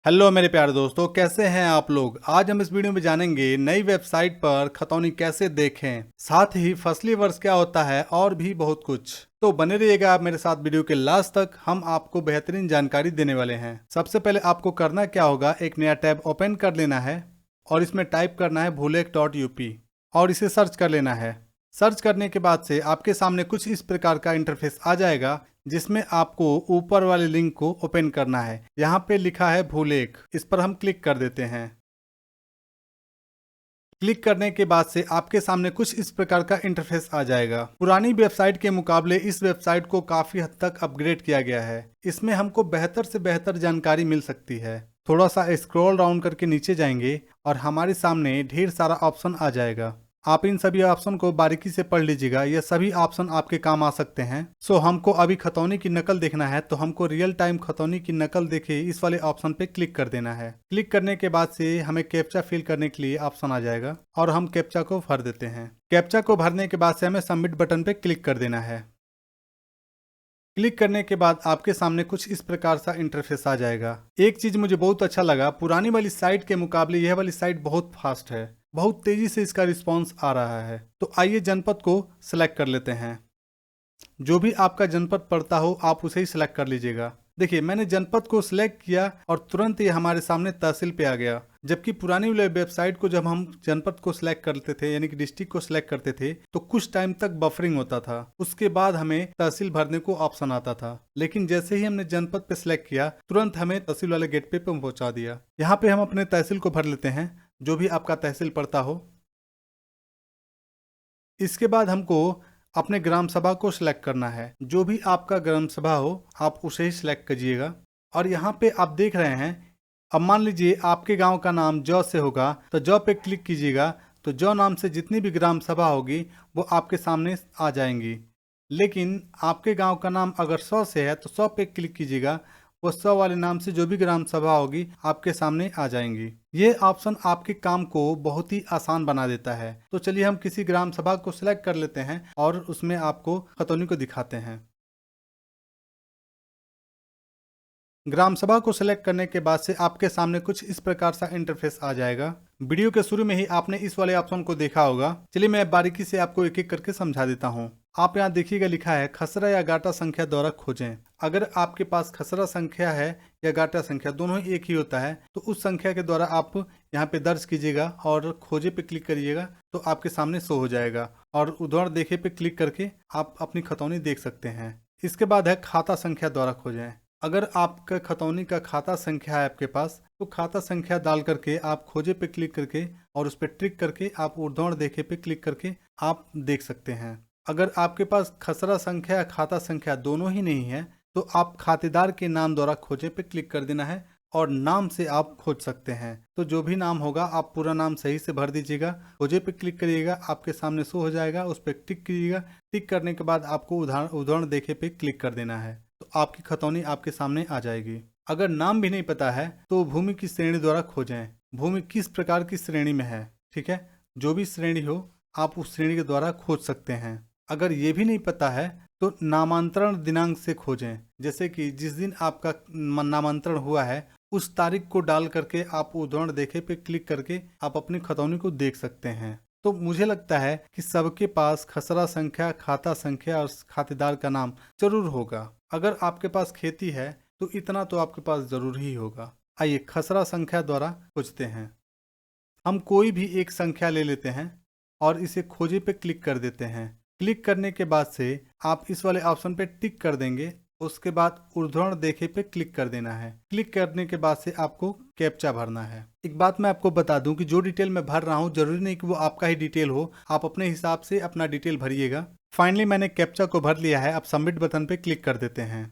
Hello मेरे प्यारे दोस्तों, कैसे हैं आप लोग। आज हम इस वीडियो में जानेंगे नई वेबसाइट पर खतौनी कैसे देखें, साथ ही फसली वर्ष क्या होता है और भी बहुत कुछ। तो बने रहिएगा आप मेरे साथ वीडियो के लास्ट तक, हम आपको बेहतरीन जानकारी देने वाले हैं। सबसे पहले आपको करना क्या होगा, एक नया टैब ओपन कर लेना है और इसमें टाइप करना है भूलेख.यूपी और इसे सर्च कर लेना है। सर्च करने के बाद से आपके सामने कुछ इस प्रकार का इंटरफेस आ जाएगा, जिसमें आपको ऊपर वाले लिंक को ओपन करना है। यहाँ पे लिखा है भूलेख, इस पर हम क्लिक कर देते हैं। क्लिक करने के बाद से आपके सामने कुछ इस प्रकार का इंटरफेस आ जाएगा। पुरानी वेबसाइट के मुकाबले इस वेबसाइट को काफी हद तक अपग्रेड किया गया है। इसमें हमको बेहतर से बेहतर जानकारी मिल सकती है। थोड़ा सा स्क्रॉल डाउन करके नीचे जाएंगे और हमारे सामने ढेर सारा ऑप्शन आ जाएगा। आप इन सभी ऑप्शन को बारीकी से पढ़ लीजिएगा, ये सभी ऑप्शन आपके काम आ सकते हैं। हमको अभी खतौनी की नकल देखना है, तो हमको रियल टाइम खतौनी की नकल देखे इस वाले ऑप्शन पे क्लिक कर देना है। क्लिक करने के बाद से हमें कैप्चा फिल करने के लिए ऑप्शन आ जाएगा और हम कैप्चा को भर देते हैं। कैप्चा को भरने के बाद से हमें सबमिट बटन पे क्लिक कर देना है। क्लिक करने के बाद आपके सामने कुछ इस प्रकार सा इंटरफेस आ जाएगा। एक चीज मुझे बहुत अच्छा लगा, पुरानी वाली साइट के मुकाबले यह वाली साइट बहुत फास्ट है, बहुत तेजी से इसका रिस्पांस आ रहा है। तो आइए जनपद को सिलेक्ट कर लेते हैं। जो भी आपका जनपद पड़ता हो आप उसे ही सिलेक्ट कर लीजिएगा। देखिए, मैंने जनपद को सिलेक्ट किया और तुरंत ये हमारे सामने तहसील पे आ गया। जबकि पुरानी वाली वेबसाइट को जब हम जनपद को सिलेक्ट करते थे, यानी कि डिस्ट्रिक्ट को सिलेक्ट करते थे, तो कुछ टाइम तक बफरिंग होता था। उसके बाद हमें तहसील भरने को ऑप्शन आता था। लेकिन जैसे ही हमने जनपद पे सिलेक्ट किया, तुरंत हमें तहसील वाले गेट पे पहुंचा दिया। यहाँ पे हम अपने तहसील को भर लेते हैं, जो भी आपका तहसील पड़ता हो। इसके बाद हमको अपने ग्राम सभा को सिलेक्ट करना है। जो भी आपका ग्राम सभा हो आप उसे ही सिलेक्ट कीजिएगा। और यहाँ पे आप देख रहे हैं, अब मान लीजिए आपके गांव का नाम जौ से होगा, तो जौ पे क्लिक कीजिएगा, तो जौ नाम से जितनी भी ग्राम सभा होगी वो आपके सामने आ जाएंगी। लेकिन आपके गांव का नाम अगर 100 से है तो 100 पे क्लिक कीजिएगा, वो 100 वाले नाम से जो भी ग्राम सभा होगी आपके सामने आ जाएंगी। ये ऑप्शन आपके काम को बहुत ही आसान बना देता है। तो चलिए हम किसी ग्राम सभा को सिलेक्ट कर लेते हैं और उसमें आपको खतौनी को दिखाते हैं। ग्राम सभा को सिलेक्ट करने के बाद से आपके सामने कुछ इस प्रकार सा इंटरफेस आ जाएगा। वीडियो के शुरू में ही आपने इस वाले ऑप्शन को देखा होगा। चलिए मैं बारीकी से आपको एक एक करके समझा देता हूँ। आप यहाँ देखिएगा, लिखा है खसरा या गाटा संख्या द्वारा खोजें। अगर आपके पास खसरा संख्या है या गाटा संख्या, दोनों ही एक ही होता है, तो उस संख्या के द्वारा आप यहाँ पे दर्ज कीजिएगा और खोजे पे क्लिक करिएगा, तो आपके सामने शो हो जाएगा। और उदाहरण देखे पे क्लिक करके आप अपनी खतौनी देख सकते हैं। इसके बाद है खाता संख्या द्वारा खोजें। अगर आपका खतौनी का खाता संख्या है आपके पास, तो खाता संख्या डाल करके आप खोजे पे क्लिक करके और उस पर ट्रिक करके आप उदाहरण देखे पे क्लिक करके आप देख सकते हैं। अगर आपके पास खसरा संख्या या खाता संख्या दोनों ही नहीं है, तो आप खातेदार के नाम द्वारा खोजे पे क्लिक कर देना है और नाम से आप खोज सकते हैं। तो जो भी नाम होगा आप पूरा नाम सही से भर दीजिएगा, खोजे पे क्लिक करिएगा, आपके सामने शो हो जाएगा, उस पर टिक कीजिएगा। टिक करने के बाद आपको उदाहरण देखे पे क्लिक कर देना है, तो आपकी खतौनी आपके सामने आ जाएगी। अगर नाम भी नहीं पता है तो भूमि की श्रेणी द्वारा खोजें, भूमि किस प्रकार की श्रेणी में है। ठीक है, जो भी श्रेणी हो आप उस श्रेणी के द्वारा खोज सकते हैं। अगर ये भी नहीं पता है तो नामांतरण दिनांक से खोजें, जैसे कि जिस दिन आपका नामांतरण हुआ है उस तारीख को डाल करके आप उदाहरण देखे पे क्लिक करके आप अपनी खतौनी को देख सकते हैं। तो मुझे लगता है कि सबके पास खसरा संख्या, खाता संख्या और खातेदार का नाम जरूर होगा। अगर आपके पास खेती है तो इतना तो आपके पास जरूर ही होगा। आइए खसरा संख्या द्वारा खोजते हैं। हम कोई भी एक संख्या ले लेते हैं और इसे खोजे पे क्लिक कर देते हैं। क्लिक करने के बाद से आप इस वाले ऑप्शन पे टिक कर देंगे। उसके बाद उदाहरण देखे पे क्लिक कर देना है। क्लिक करने के बाद से आपको कैप्चा भरना है। एक बात मैं आपको बता दूं कि जो डिटेल मैं भर रहा हूं जरूरी नहीं कि वो आपका ही डिटेल हो, आप अपने हिसाब से अपना डिटेल भरिएगा। फाइनली मैंने कैप्चा को भर लिया है। अब सबमिट बटन पे क्लिक कर देते हैं।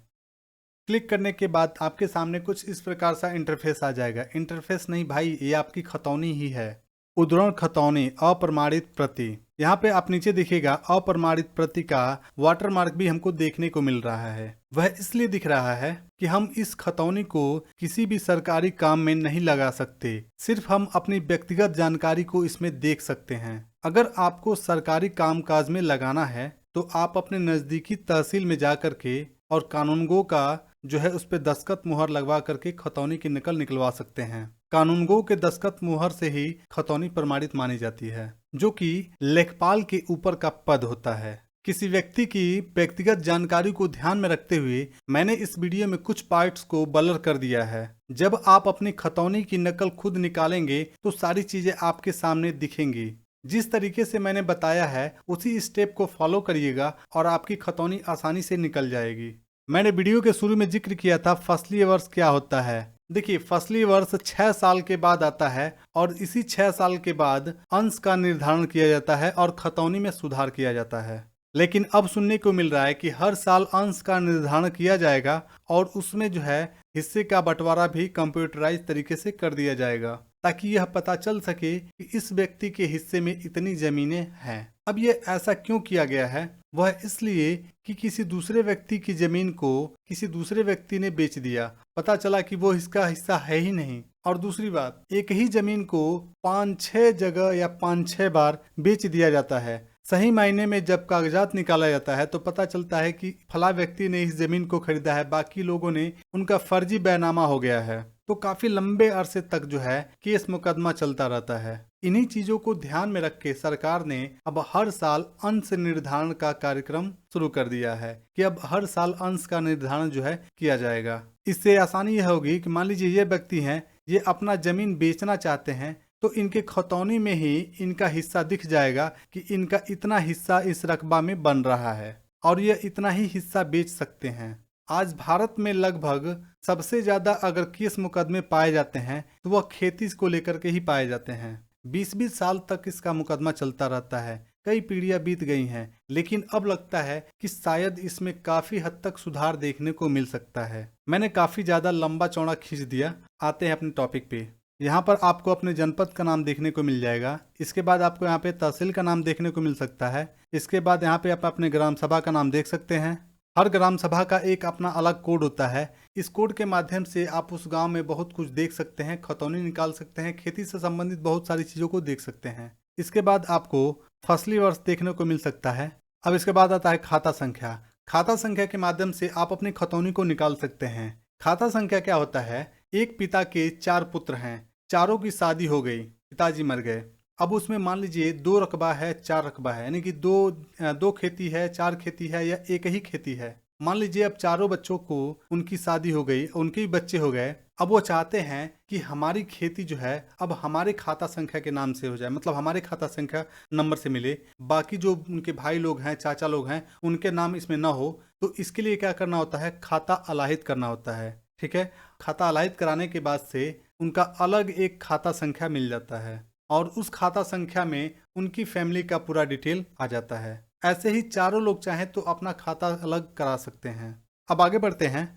क्लिक करने के बाद आपके सामने कुछ इस प्रकार सा इंटरफेस आ जाएगा। इंटरफेस नहीं भाई, ये आपकी खतौनी ही है। उद्धरण खतौनी अप्रमाणित प्रति। यहाँ पे आप नीचे देखिएगा, अप्रमाणित प्रति का वाटरमार्क भी हमको देखने को मिल रहा है। वह इसलिए दिख रहा है कि हम इस खतौनी को किसी भी सरकारी काम में नहीं लगा सकते, सिर्फ हम अपनी व्यक्तिगत जानकारी को इसमें देख सकते हैं। अगर आपको सरकारी कामकाज में लगाना है तो आप अपने नजदीकी तहसील में जा करके और कानूनगो का जो है उस पर दस्तखत मुहर लगवा करके खतौनी की नकल निकलवा सकते हैं। कानूनगो के दस्तखत मुहर से ही खतौनी प्रमाणित मानी जाती है, जो कि लेखपाल के ऊपर का पद होता है। किसी व्यक्ति की व्यक्तिगत जानकारी को ध्यान में रखते हुए मैंने इस वीडियो में कुछ पार्ट्स को ब्लर कर दिया है। जब आप अपनी खतौनी की नकल खुद निकालेंगे तो सारी चीजें आपके सामने दिखेंगी। जिस तरीके से मैंने बताया है उसी स्टेप को फॉलो करिएगा और आपकी खतौनी आसानी से निकल जाएगी। मैंने वीडियो के शुरू में जिक्र किया था फसली वर्ष क्या होता है। देखिए, फसली वर्ष 6 साल के बाद आता है और इसी 6 साल के बाद अंश का निर्धारण किया जाता है और खतौनी में सुधार किया जाता है। लेकिन अब सुनने को मिल रहा है कि हर साल अंश का निर्धारण किया जाएगा और उसमें जो है हिस्से का बंटवारा भी कंप्यूटराइज तरीके से कर दिया जाएगा, ताकि यह पता चल सके कि इस व्यक्ति के हिस्से में इतनी जमीनें हैं। अब ये ऐसा क्यों किया गया है? वह इसलिए कि किसी दूसरे व्यक्ति की जमीन को किसी दूसरे व्यक्ति ने बेच दिया, पता चला कि वो इसका हिस्सा है ही नहीं। और दूसरी बात, एक ही जमीन को 5-6 जगह या 5-6 बार बेच दिया जाता है। सही मायने में जब कागजात निकाला जाता है तो पता चलता है कि फला व्यक्ति ने इस जमीन को खरीदा है, बाकी लोगों ने उनका फर्जी बैनामा हो गया है। तो काफी लंबे अरसे तक जो है केस मुकदमा चलता रहता है। इन्हीं चीजों को ध्यान में रख के सरकार ने अब हर साल अंश निर्धारण का कार्यक्रम शुरू कर दिया है कि अब हर साल अंश का निर्धारण जो है किया जाएगा। इससे आसानी यह होगी कि मान लीजिए ये व्यक्ति हैं, ये अपना जमीन बेचना चाहते हैं, तो इनके खतौनी में ही इनका हिस्सा दिख जाएगा कि इनका इतना हिस्सा इस रकबा में बन रहा है और ये इतना ही हिस्सा बेच सकते हैं। आज भारत में लगभग सबसे ज्यादा अगर केस मुकदमे पाए जाते हैं तो वह खेती को लेकर के ही पाए जाते हैं। 20-20 साल तक इसका मुकदमा चलता रहता है। कई पीढ़ियां बीत गई हैं, लेकिन अब लगता है कि शायद इसमें काफी हद तक सुधार देखने को मिल सकता है। मैंने काफी ज्यादा लंबा चौड़ा खींच दिया। आते हैं अपने टॉपिक पे। यहाँ पर आपको अपने जनपद का नाम देखने को मिल जाएगा। इसके बाद आपको यहाँ पे तहसील का नाम देखने को मिल सकता है। इसके बाद यहाँ पे आप अपने ग्राम सभा का नाम देख सकते हैं। हर ग्राम सभा का एक अपना अलग कोड होता है। इस कोड के माध्यम से आप उस गांव में बहुत कुछ देख सकते हैं, खतौनी निकाल सकते हैं, खेती से संबंधित बहुत सारी चीज़ों को देख सकते हैं। इसके बाद आपको फसली वर्ष देखने को मिल सकता है। अब इसके बाद आता है खाता संख्या। खाता संख्या के माध्यम से आप अपनी खतौनी को निकाल सकते हैं। खाता संख्या क्या होता है? एक पिता के 4 पुत्र हैं, चारों की शादी हो गई, पिताजी मर गए। अब उसमें मान लीजिए 2 रकबा है, 4 रकबा है, यानी कि दो खेती है, 4 खेती है या एक ही खेती है। मान लीजिए अब चारों बच्चों को उनकी शादी हो गई, उनके भी बच्चे हो गए। अब वो चाहते हैं कि हमारी खेती जो है अब हमारे खाता संख्या के नाम से हो जाए, मतलब हमारे खाता संख्या नंबर से मिले, बाकी जो उनके भाई लोग हैं, चाचा लोग हैं, उनके नाम इसमें ना हो। तो इसके लिए क्या करना होता है? खाता अलाहित करना होता है। ठीक है, खाता अलाहित कराने के बाद से उनका अलग एक खाता संख्या मिल जाता है और उस खाता संख्या में उनकी फैमिली का पूरा डिटेल आ जाता है। ऐसे ही चारों लोग चाहें तो अपना खाता अलग करा सकते हैं। अब आगे बढ़ते हैं।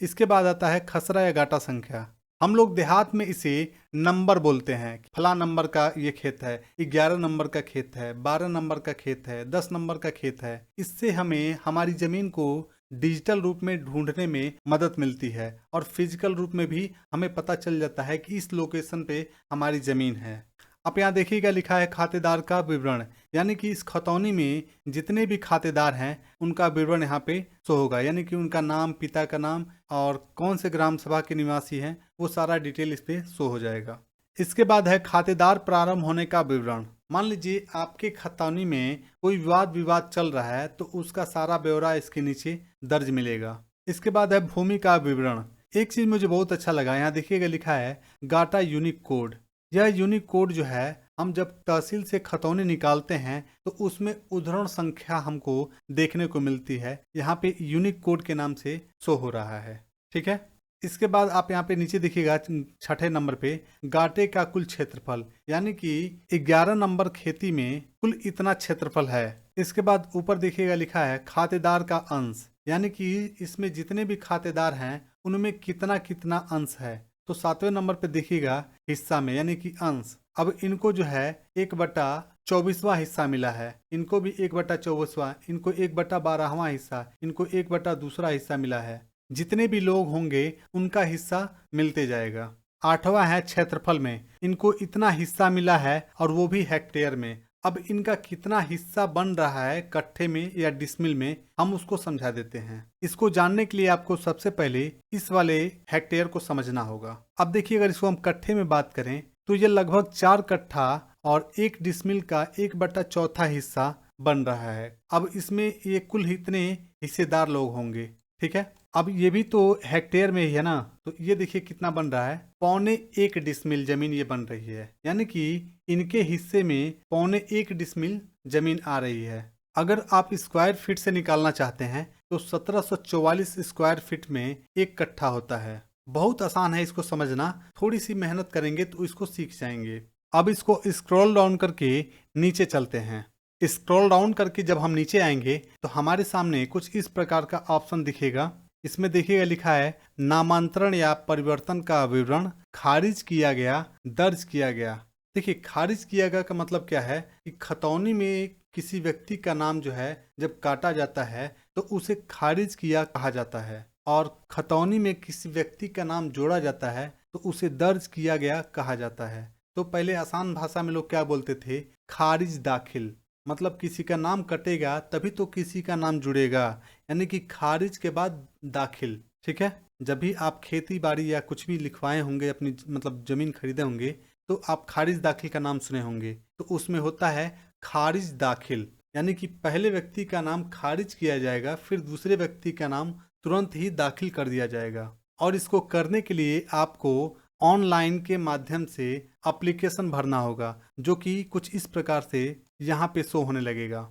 इसके बाद आता है खसरा या गाटा संख्या। हम लोग देहात में इसे नंबर बोलते हैं। फला नंबर का ये खेत है, 11 नंबर का खेत है, 12 नंबर का खेत है, 10 नंबर का खेत है। इससे हमें हमारी जमीन को डिजिटल रूप में ढूंढने में मदद मिलती है और फिजिकल रूप में भी हमें पता चल जाता है कि इस लोकेशन पे हमारी जमीन है। आप यहाँ देखिएगा, लिखा है खातेदार का विवरण, यानी कि इस खतौनी में जितने भी खातेदार हैं उनका विवरण यहाँ पे शो होगा, यानी कि उनका नाम, पिता का नाम और कौन से ग्राम सभा के निवासी हैं, वो सारा डिटेल इस पे शो हो जाएगा। इसके बाद है खातेदार प्रारंभ होने का विवरण। मान लीजिए आपके खतौनी में कोई विवाद चल रहा है तो उसका सारा ब्यौरा इसके नीचे दर्ज मिलेगा। इसके बाद है भूमि का विवरण। एक चीज मुझे बहुत अच्छा लगा, यहाँ देखिएगा लिखा है गाटा यूनिक कोड। यह यूनिक कोड जो है हम जब तहसील से खतौनी निकालते हैं तो उसमें उद्धरण संख्या हमको देखने को मिलती है। यहाँ पे यूनिक कोड के नाम से शो हो रहा है। ठीक है, इसके बाद आप यहाँ पे नीचे देखिएगा 6ठे नंबर पे गाटे का कुल क्षेत्रफल, यानी कि 11 नंबर खेती में कुल इतना क्षेत्रफल है। इसके बाद ऊपर देखिएगा लिखा है खातेदार का अंश, यानी कि इसमें जितने भी खातेदार हैं उनमें कितना कितना अंश है। तो 7वें नंबर पे देखिएगा हिस्सा में, यानी कि अंश। अब इनको जो है 1/24वां हिस्सा मिला है, इनको भी 1/24वां, इनको 1/12वां हिस्सा, इनको 1/2 हिस्सा मिला है। जितने भी लोग होंगे उनका हिस्सा मिलते जाएगा। 8वां है क्षेत्रफल में, इनको इतना हिस्सा मिला है और वो भी हेक्टेयर में। अब इनका कितना हिस्सा बन रहा है कट्ठे में या डिसमिल में, हम उसको समझा देते हैं। इसको जानने के लिए आपको सबसे पहले इस वाले हेक्टेयर को समझना होगा। अब देखिए, अगर इसको हम कट्ठे में बात करें तो ये लगभग 4 कट्ठा और 1 डिसमिल का 1/4 हिस्सा बन रहा है। अब इसमें ये कुल इतने हिस्सेदार लोग होंगे, ठीक है। अब ये भी तो हेक्टेयर में ही है ना, तो ये देखिए कितना बन रहा है, 1.25 डिसमिल जमीन ये बन रही है, यानी कि इनके हिस्से में 1.25 डिसमिल जमीन आ रही है। अगर आप स्क्वायर फीट से निकालना चाहते हैं तो 1744 स्क्वायर फीट में 1 कट्ठा होता है। बहुत आसान है इसको समझना, थोड़ी सी मेहनत करेंगे तो इसको सीख जाएंगे। अब इसको स्क्रॉल डाउन करके नीचे चलते हैं। स्क्रॉल डाउन करके जब हम नीचे आएंगे तो हमारे सामने कुछ इस प्रकार का ऑप्शन दिखेगा। इसमें देखिएगा लिखा है नामांतरण या परिवर्तन का विवरण खारिज किया गया, दर्ज किया गया। देखिए, खारिज किया गया का मतलब क्या है कि खतौनी में किसी व्यक्ति का नाम जो है जब काटा जाता है तो उसे खारिज किया कहा जाता है, और खतौनी में किसी व्यक्ति का नाम जोड़ा जाता है तो उसे दर्ज किया गया कहा जाता है। तो पहले आसान भाषा में लोग क्या बोलते थे, खारिज दाखिल, मतलब किसी का नाम कटेगा तभी तो किसी का नाम जुड़ेगा, यानी कि खारिज के बाद दाखिल, ठीक है। जब भी आप खेती बाड़ी या कुछ भी लिखवाए होंगे, अपनी मतलब जमीन खरीदे होंगे, तो आप खारिज दाखिल का नाम सुने होंगे, तो उसमें होता है खारिज दाखिल, यानी कि पहले व्यक्ति का नाम खारिज किया जाएगा, फिर दूसरे व्यक्ति का नाम तुरंत ही दाखिल कर दिया जाएगा। और इसको करने के लिए आपको ऑनलाइन के माध्यम से एप्लीकेशन भरना होगा, जो कि कुछ इस प्रकार से यहाँ पे शो होने लगेगा।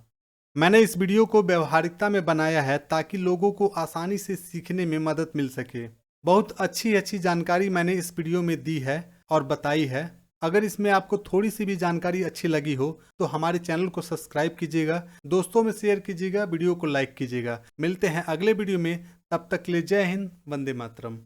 मैंने इस वीडियो को व्यवहारिकता में बनाया है ताकि लोगों को आसानी से सीखने में मदद मिल सके। बहुत अच्छी अच्छी जानकारी मैंने इस वीडियो में दी है और बताई है। अगर इसमें आपको थोड़ी सी भी जानकारी अच्छी लगी हो तो हमारे चैनल को सब्सक्राइब कीजिएगा, दोस्तों में शेयर कीजिएगा, वीडियो को लाइक कीजिएगा। मिलते हैं अगले वीडियो में, तब तक के लिए जय हिंद, वंदे मातरम।